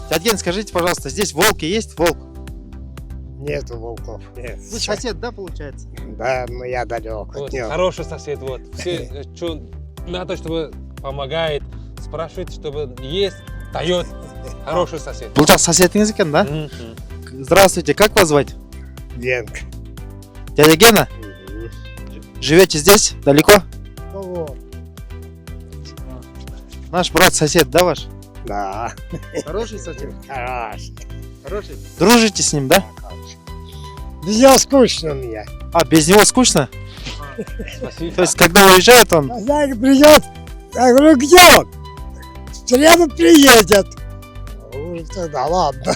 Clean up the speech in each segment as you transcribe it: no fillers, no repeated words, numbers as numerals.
Дядя Ген, скажите, пожалуйста, здесь волки есть? Волк? Нету волков. Нет. Вы сосед, да, получается? Да, но я далек. Вот, Нет. хороший сосед, вот. Все, что надо, чтобы помогает, спрашивает, чтобы есть, дает. Хороший сосед. Бұл жақ соседіңіз екен, да? Здравствуйте, как вас звать? Генка. Дядя Гена, живете здесь, далеко? Ну вот. Наш брат сосед, да, ваш? Да. Хороший сосед? Хорош. Хороший. Дружите с ним, да? Без него скучно мне. А, без него скучно? Спасибо. То есть, когда уезжает он... Знаешь, придет, я говорю, где он? Среду приедет. Ну, тогда ладно.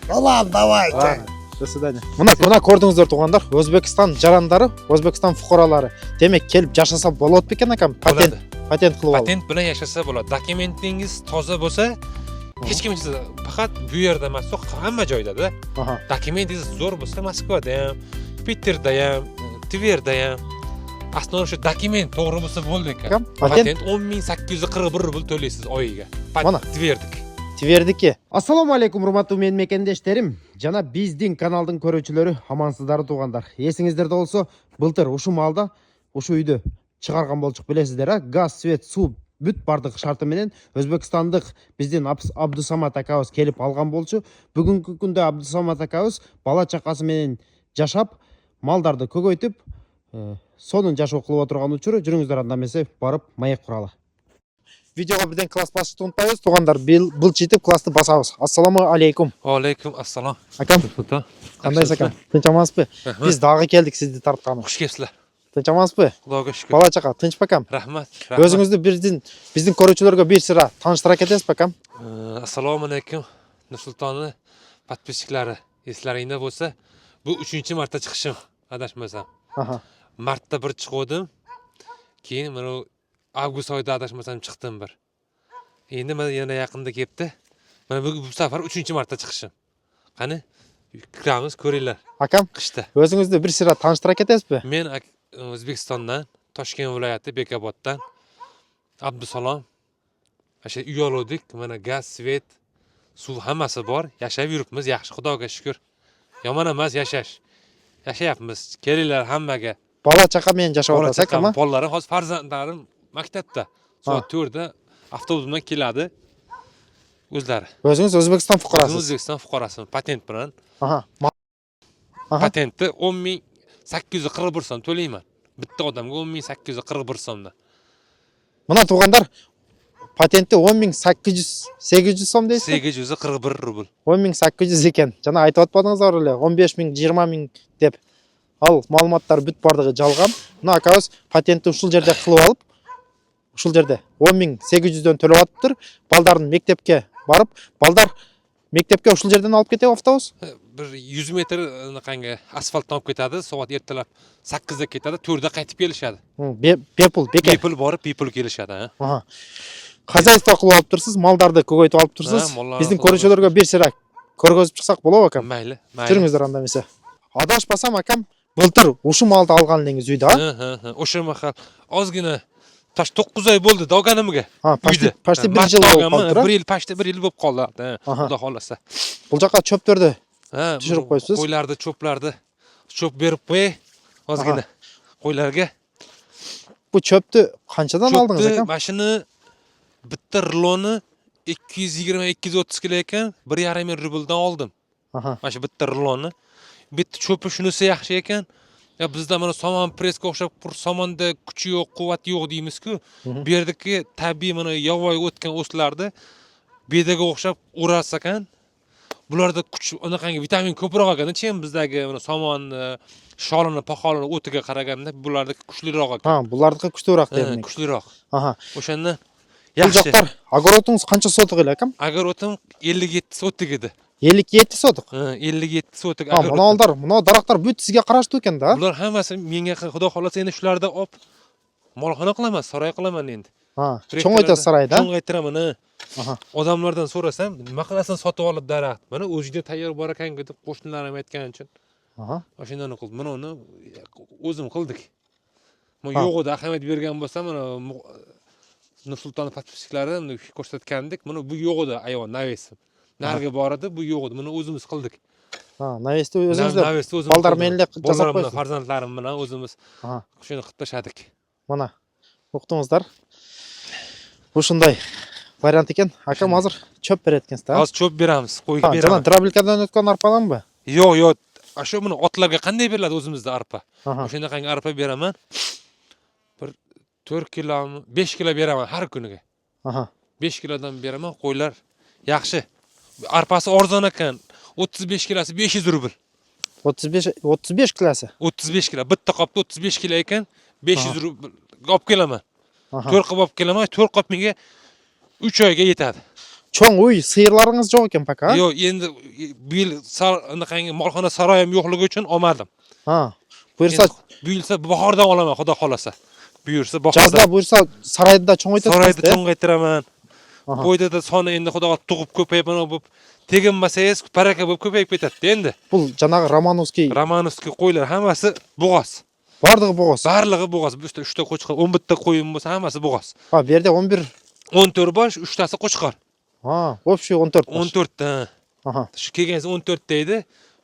Ну ладно, давайте. Ладно, до свидания. Мына көрдіңіздер туғандар, Өзбекстан жарандары, Өзбекстан фуқаралары. Демек келіп жашаса болады бекен акам? Патент қылып алып. Patent bilan yashasa bo'ladi. Dokumentingiz toza bo'lsa, hech kim siz faqat bu yerda emas, hamma joyda-da. Aha. Dokumentingiz zo'r bo'lsa, Moskvada ham, Peterda ham, Tverda ham. Aslida o'sha dokument to'g'ri bo'lsa bo'ldi ekan. Patent 10.841 rubl to'laysiz oyiga. Mana. Tverdik. Твердіке. Ассаламу алейкум, урматтуу менин мекендештерим. Жана биздин каналдын көрүүчүлөрү, амансыздар туугандар. Эсиңиздерде болсо, былтыр ушу малда, ушу үйдө чыгарган болчук, билесиздер, а? Газ, свет, суу бүт бардык шарты менен Өзбекстандык биздин Абдусамат акабыз келип алган болчу. Бүгүнкү күндө Абдусамат акабыз бала чакасы менен жашап, малдарды көгөйтүп, сонун жашоо кылып отурган учуру. Жүрүңүздөр анда эмесе барып маек куралы. Видеоға бірден класс басышты ұмытпайбыз. Туғандар, бұл жетіп классты басабыз. Ассаламу алейкум. Алейкум ассалам. Акам, қандайсыз акам? Тынч амансыз бе? Біз дағы келдік сізді тартқаны. Xush kelibsizlar. Тынч амансыз бе? Xudoga shukr. Бала чақа, тынч па акам? Rahmat. Өзіңізді біздің көрүүчүлөргө бир сыра тааныштыра кетесиз ба акам? Assalomu alaykum. Nursultonni подписчиклari, eslaringda bo'lsa, bu 3-marta chiqishim, adashmasam. Aha. Martda bir chiqdim. Keyin mana avgust oyida adashmasam chiqdim bir. Endi mana yana yaqinda kelibdi. Mana bu safar 3-marta chiqishim. Qani, kiramiz, ko'ringlar. Akam, Qishda. өзіңізді bir сыра тааныштыра кетесиз бе? Men O'zbekistondan, Toshkent viloyati Bekoboddan Abdusalom. O'sha uy oldik, mana gaz, svet, suv hammasi bor. Yashab yuribmiz, yaxshi, Xudoga shukr. Yomon emas yashash. Yashayapmiz. Kelinglar hammaga. Бала чақа менен жашап атасыз акам? Bolalarim, hozir farzandlarim maktabda. Soat 4da avtobus bilan keladi. O'zlari. Өзіңіз Өзбекстан фуқарасыз? O'zbekiston fuqarosiman, patent bilan. Aha. Patentni 10.841 so'm to'layman. Bitta odamga 10.841 so'mdan. Мына туғандар, патенті 10.800 сом дейсіз? 841 rubl. 10.800 екен. Жана айтып атпадыңыздар эле, 15.000, 20.000 деп. Ал маалыматтар бүт бардыгы жалган. Мына акабыз патентти ушул жерде кылып алып, ушул жерде 10.800дөн төлөп атыптыр. Балдарын мектепке барып, балдар мектепке ушул жерден алып кетип автобус. Bir 100 metr qanga asfaltdan olib ketadi, soat ertalab 8da ketadi, 4da qaytib kelishadi. Bepul, beke. Bepul borib, bepul kelishadi, ha. Хозяйство кылып алып турсуз, малдарды көгөйтүп алып турсуз. Биздин көрүүчүлөргө бир сыра көргөзүп чыксак болобу акам? Mayli, mayli. Жүрүңүздөр анда эмесе. Адашпасам акам, былтыр ушу малды алган элеңиз үйдө, а? O'sha mahal ozgina tash 9 oy bo'ldi doganimga. Почти 1 жыл болуп калды. 1 yil, почти 1 yil bo'lib qoldi. Xudo xolasa. Бул жака чөптөрдү Ha, tushirib qo'yibsiz. Qo'ylarni, cho'plarni cho'p berib qo'y, ozgina qo'ylarga. Bu chöptü qanchadan aldınız akam? Mashini bitta ruloni 220-230 kilo ekan, 1,5 ming rubldan oldim. Mana shu bitta ruloni. Bitta cho'pi shunisi yaxshi ekan. Ya bizda mana somon preska o'xshab, somonda kuchi yo'q, quvvati yo'q deymiz-ku. Bu yerdagi tabiiy mana yovvoyi o'tgan o'slarni bedaga o'xshab o'rasa ekan. Bularda kuch, unaqangi vitamin ko'proq ekan, bizdagi mana somon sholini, poxolini o'tiga qaraganda bularda kuchliroq ekan. Ha, bulardiki kuchliroq demak. Kuchliroq. O'shandan Bu yaxshi. жактар огородуңуз канча сотук эле акам? Огородым 57 сотык edi. 57 сотук. 57 сотык огород. Мына алдар, мына дарактар бүт сизге караштуу экен да? Bular hammasi menga Xudo xolasa endi shularda olib molxona qilaman, saroy qilaman endi. Cho'ng'aytasiz saroyda? Cho'ng'aytiraman. Odamlardan so'rasam, nima qilasan sotib olib daraxt? Mana o'zingda tayyor bor ekan deb qo'shnilarim aytgan uchun. O'shani qildim. Mana uni o'zim qildik. Men yo'g'ida ahamiyat bergan bo'lsam, mana Nursulton podpischiklari ko'rsatgandik. Buni bu yo'q edi ayvon navesi. Narga bor edi, bu yo'q edi. Buni o'zimiz qildik. Ha, navesni o'zingizlar Navesni o'zimiz. baldar menlik qilib jasab Bolarim bilan, qo'ysiz. farzandlarim bilan o'zimiz Ha, shuni qilib tashadik. mana o'qdingizlar. Bu shunday variant ekan. Akam hozir cho'p berayotgansizda. Hozir cho'p beramiz, qo'yga Ha, jana beramiz. drabilkadan o'tgan arpadanmi? Yo'q, yo'q. Shu buni otlarga qanday beriladi o'zimizda arpa? Aha. O'shandaqangi arpa beraman. Bir 4 kilomi, 5 kilo beraman har kuniga. Aha. 5 kilodan beraman, qo'ylar yaxshi. Arpasi arzon ekan. 35 kilosi 500 rubl. 35 kilosi. 35 kilo. Bitta qopda 35 kilo ekan, 500 rubl olib kelaman. Aha. 4 qop olib kelaman, 4 qop menga 3 oyga yetadi. Cho'ng uy, siyirlaringiz yo'q ekan paka? Yo'q, endi bu yil anaqangi molxona saroyim yo'qligi uchun olmadim. Ha. Buyursa, Buyursa bahordan olaman, xudo xolasa. Buyursa bahorda. jazda buyursa saroyda cho'ng'aytasiz. Saroyda cho'ng'aytiraman. Aha. Qo'yda soni endi xudo tug'ib ko'payib mana bu teginmasangiz baraka bo'lib ko'payib ketadi endi. Bu janaqa Romanovskiy Romanovskiy qo'ylar hammasi bo'g'oz. bardig'i bo'g'oz. Barlig'i bo'g'oz. Bu 3 ta qo'chqor, 11 ta qo'yim bo'lsa hammasi bo'g'oz. Ha, bu yerda 11. 14 bosh, 3 tasi qo'chqor. Ha, общий 14. 14 ta. Aha. Shu kelgansiz 14 ta edi.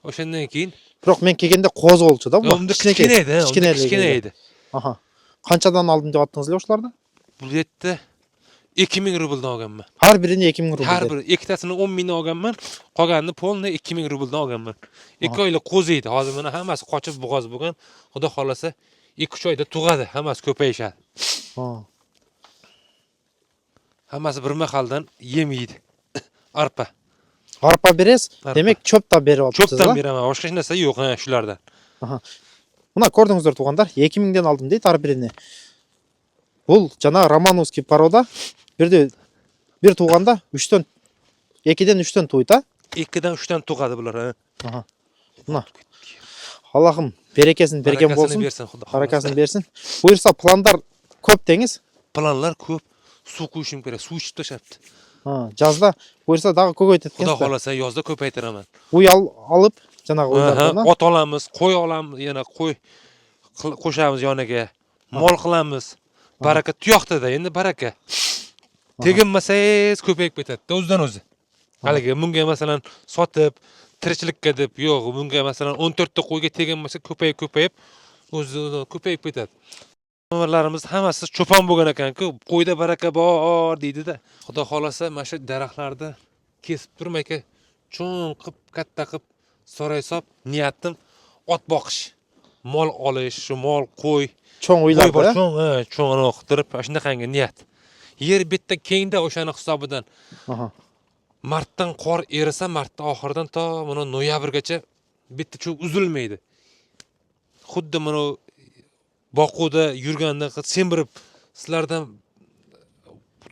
O'shandan keyin Biroq men kelganda qo'z bo'ldi-da bu. kichkina edi, kichkina edi. Aha. Qanchadan oldim deb aytdingizlar o'shalarni? Bu yerda 2000 rubldan olganman. Har birini 2000 rubl. Har biri ikkitasini 10 mingdan olganman, qolganini polni 2000 rubldan olganman. 2 oylik qo'z edi. Hozir mana hammasi qochib bo'g'oz bo'lgan. Xudo xolasa 2-3 oyda tug'adi, hammasi ko'payishadi. Ha. Hammasi bir mahaldan yem yeydi. Arpa. Arpa beresiz, Arpa. demak cho'pda berib olibsiz. Cho'pdan beraman, boshqa hech narsa yo'q, ha, shulardan. Aha. Mana ko'rdingizlar tug'anlar, 2000 dan oldim deydi har birini. Bu jana Romanovskiy paroda bir tug'anda 3 dan 2 dan 3 dan to'yda. 2 dan 3 dan tug'adi bular, ha. Aha. Mana. Allohim berekasini bergan bo'lsin. bersin, xudo xolasa. Barakasini bersin. Buyursa planlar ko'p dengiz. Planlar ko'p. Suv quyishim kerak, suv ichib tashabdi. Ha, jazda buyursa dag'i ko'paytirgan. Xudo xolasa yozda ko'paytiraman. Uy olib janaqa uylardan. Ot olamiz, qo'y olamiz, yana qo'y qo'shamiz yoniga. Mol qilamiz. Baraka tuyoqda-da, endi baraka. Teginmasangiz ko'payib ketadi, o'zidan o'zi. Haligi bunga masalan sotib tirikchilikka deb yo'q, bunga masalan 14 ta qo'yga teginmasa ko'payib o'zi ko'payib ketadi. Onalarimiz hammasi cho'pon bo'lgan ekan-ku, qo'yda baraka bor deydi-da. Xudo xolasa mana shu daraxtlarni kesib turmayka, cho'ng qilib, katta qilib saroy solib, niyatim ot boqish, mol olish, shu mol, qo'y, Cho'ng uylarda. cho'ng qilib, shunaqangi niyat. Yer bitta kengda o'shani hisobidan. Aha. Martdan qor erisa, martdan oxiridan to mana noyabrgacha bitta cho'p uzilmaydi. Xuddi mana boquvda yurganda semirib, sizlardan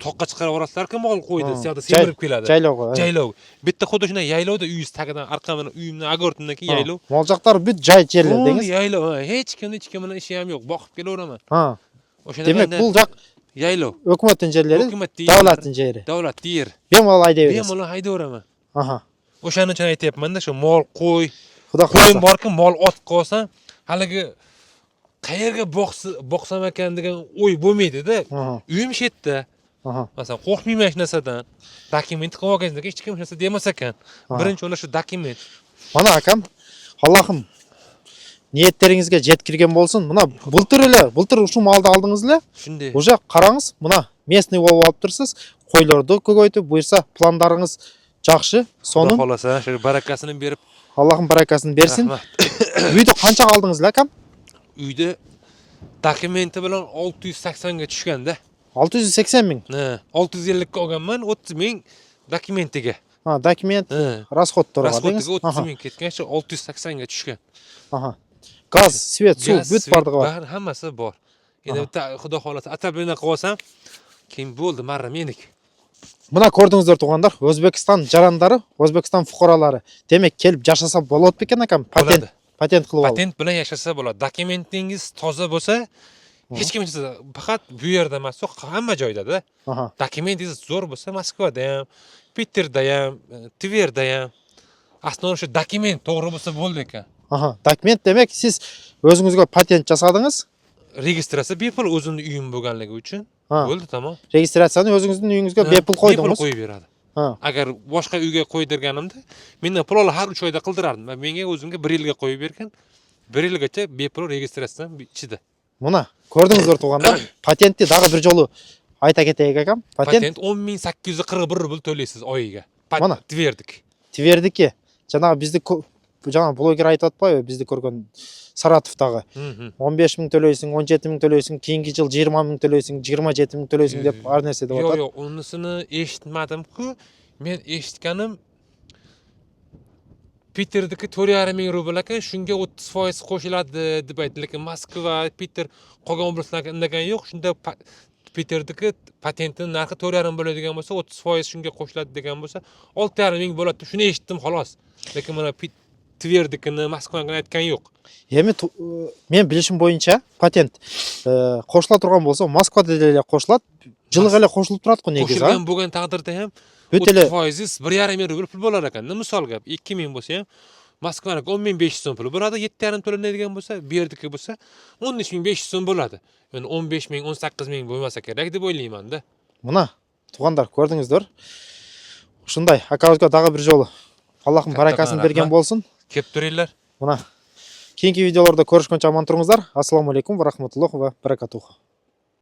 toqqa chiqarib olasizlar-ku mol qo'ydi, sizlarda semirib keladi. Jaylov. Jaylov. Bitta xuddi shunday yaylovda uyingiz tagidan arqamini uyimdan agortimdan keyin yaylov. Moljaqlar bit joy yerlar dengiz. Yaylov, hech kim bilan ishi ham yo'q, boqib kelaveraman. Ha. O'shanda Demak, bu joq yaylov. hukumatning yerlari, Hukumatning davlatning yeri. Davlat yer. Bemalol haydayverasiz. Bemalol haydaveraman. Aha. O'shaning uchun aytayapman-da, shu mol, qo'y, Xudo qo'yim xolasa. borki, mol ot qolsam, haligi qayerga boqsam ekan degan o'y bo'lmaydi-da. Aha. Uyim shu yerda. Aha. Masalan, qo'rqmayman hech narsadan. Dokument qilib olganingizda hech kim hech narsa demas ekan. Birinchi o'rinda shu dokument. Mana akam, Allohim niyatlaringizga yetkirgan bo'lsin. Mana bultur shu malni oldingizlar. Shunday. O'sha qarangiz, mana местный bo'lib olib tursiz. Qo'ylarni ko'paytib, buyursa planlaringiz yaxshi, Xudo so'nim. xolasa, shu barakasini berib, Allohim barakasini bersin. rahmat. Uyda qancha oldingizlar akam? Uyda dokumenti bilan 680 ga tushganda. 680 ming. Ha, 650 ga olganman, 30 ming dokumentiga. Ha, dokument, Ha. расход to'g'ri Расходga dedingiz. 30 ming ketgan, shu 680 ga tushgan. Aha. Gaz, svet, suv, Gaz, bit svet, bardig'i bor. bari hammasi bor. Endi bitta xudo xolasa atablina qilib olsam, keyin bo'ldi, marra menik. Mana ko'rdingizlar tug'anlar, O'zbekiston jarandari, O'zbekiston fuqarolari. Demak, kelib yashasa bo'ladi ekan akam, patent qilib oldi. Patent bilan yashasa bo'ladi. Dokumentingiz toza bo'lsa, hech kim faqat bu yerda emas, hamma joyda-da. Aha. Dokumentingiz zo'r bo'lsa, Moskvada ham, Peterda ham, Tverda ham. Aslida shu dokument to'g'ri bo'lsa bo'ldi ekan. Aha. Dokument demak, siz o'zingizga patent jasadingiz. registratsiya bepul o'zini uyim bo'lganligi uchun. Ha. Bo'ldi, tamom. Registratsiyani o'zingizning uyingizga bepul qo'ydingiz. Bepul qo'yib beradi. Ha. Agar boshqa uyga qo'ydirganimda, mendan pulni har 3 oyda qildirardim. Menga o'zimga 1 yilga qo'yib bergan. 1 yilgacha bepul registratsiyadan ichida. Mana ko'rdingizlar tug'anlar. Patentni dag'i bir jolu ayta ketaylik akam. Patent 10.841 rubl to'laysiz oyiga. Mana. Tverdik. Tverdiki. Janağı bizni жаңа блогер айтып атпайбы, bizdi ko'rgan Saratovdagi 15 ming to'laysiň, 17 ming to'laysiň, keyingi yil 20 ming to'laysiň, 27 ming to'laysiň deb har narsa deb Yo'q, atat. yo'q, unisini eshitmadim-ku. Men eshitganim Piterdagi 4,5 ming rubl ekan, shunga 30% qo'shiladi deb aytdi. Lekin Moskva, Piter qolgan oblaslarga indagan yo'q. Shunda Piterdagi patentning narxi 4,5 bo'ladigan bo'lsa, 30% shunga qo'shiladi degan bo'lsa, 6,5 ming bo'ladi. Shuni eshitdim xolos. Lekin mana Tverdikini, Moskvani aytgan yo'q. Эми men bilishim bo'yicha patent qo'shila turgan bo'lsa, Moskvada da qo'shiladi, jilg'a ele qo'shilib turadi-ku negiz. Qo'shilgan bo'lgan taqdirda ham Bütele 30% 1,5 ming rubl pul bo'lar ekan. Misolga 2 ming bo'lsa ham Moskvaniki 10.500 so'm puli bo'ladi, 7,5 to'lanadigan bo'lsa, Berdiki bo'lsa 13.500 so'm bo'ladi. Yani 15 ming, 18 ming bo'lmasa kerak deb o'ylayman-da. Mana tug'anlar ko'rdingizlar. Shunday akamizga dag'i bir jolu Allohim barakasini bergan bo'lsin. Kelib turinglar. Mana keyingi videolarda ko'rishguncha omon turingizlar. Assalomu alaykum va rahmatullohi va barakatuh.